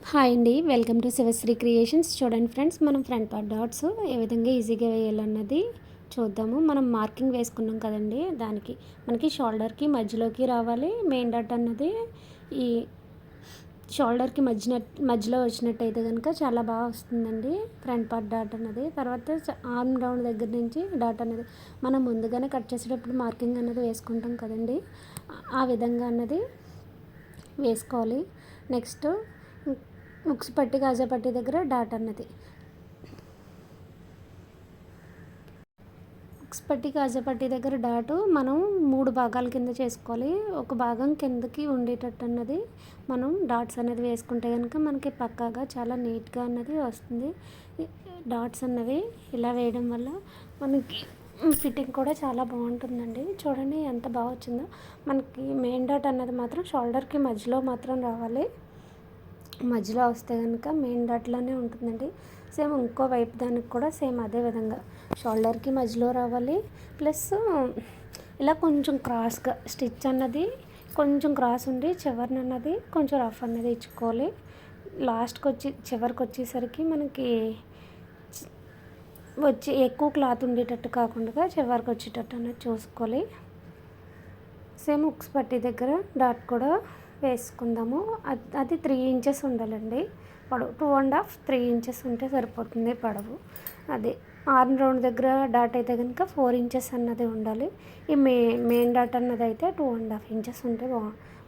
Hi అండి, welcome to Sivasri creations. చూడండి friends, మనం ఫ్రంట్ పార్ట్ డాట్స్ ఏ విధంగా ఈజీగా వేయాలన్నది చూద్దాము. మనం మార్కింగ్ వేసుకున్నాం కదండి, దానికి మనకి షోల్డర్కి మధ్యలోకి రావాలి. మెయిన్ డాట్ అన్నది ఈ షోల్డర్కి మధ్యలో వచ్చినట్టయితే కనుక చాలా బాగా వస్తుందండి ఫ్రంట్ పార్ట్ డాట్ అన్నది. తర్వాత ఆర్మ్ డౌన్ దగ్గర నుంచి డాట్ అనేది మనం ముందుగానే కట్ చేసేటప్పుడు మార్కింగ్ అన్నది వేసుకుంటాం కదండి, ఆ విధంగా అన్నది వేసుకోవాలి. నెక్స్ట్ ఉక్స్ పట్టి కాజా పట్టి దగ్గర డాట్ అన్నది, ఉక్స్ పట్టి కాజా పట్టి దగ్గర డాటు మనం 3 భాగాల కింద చేసుకోవాలి. ఒక భాగం కిందకి ఉండేటట్టు అన్నది మనం డాట్స్ అనేది వేసుకుంటే కనుక మనకి పక్కాగా చాలా నీట్గా అన్నది వస్తుంది. డాట్స్ అన్నవి ఇలా వేయడం వల్ల మనకి ఫిట్టింగ్ కూడా చాలా బాగుంటుందండి. చూడండి ఎంత బాగా వచ్చిందో. మనకి మెయిన్ డాట్ అన్నది మాత్రం షోల్డర్కి మధ్యలో మాత్రం రావాలి. మధ్యలో వస్తే కనుక మెయిన్ డాట్లోనే ఉంటుందండి. సేమ్ ఇంకో వైపు దానికి కూడా సేమ్ అదే విధంగా షోల్డర్కి మధ్యలో రావాలి. ప్లస్ ఇలా కొంచెం క్రాస్గా స్టిచ్ అన్నది కొంచెం క్రాస్ ఉండి చివరిని అన్నది కొంచెం రఫ్ అన్నది ఇచ్చుకోవాలి. లాస్ట్కి చివరికి వచ్చేసరికి మనకి ఎక్కువ క్లాత్ ఉండేటట్టు కాకుండా చివరికి వచ్చేటట్టు అన్నది చూసుకోవాలి. సేమ్ ఉక్స్ పట్టి దగ్గర డాట్ కూడా వేసుకుందాము. అది 3 ఇంచెస్ ఉండాలండి పొడవు. 2.5 3 ఇంచెస్ ఉంటే సరిపోతుంది పొడవు. అది ఆర్మ్ రౌండ్ దగ్గర డాట్ అయితే కనుక 4 ఇంచెస్ అన్నది ఉండాలి. ఈ మెయిన్ డాట్ అన్నది అయితే 2.5 ఇంచెస్ ఉంటే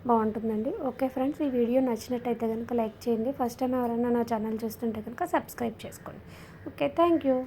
బాగుంటుందండి. ఓకే ఫ్రెండ్స్, ఈ వీడియో నచ్చినట్టయితే కనుక లైక్ చేయండి. ఫస్ట్ టైం ఎవరైనా నా ఛానల్ చూస్తుంటే కనుక సబ్స్క్రైబ్ చేసుకోండి. Okay, thank you.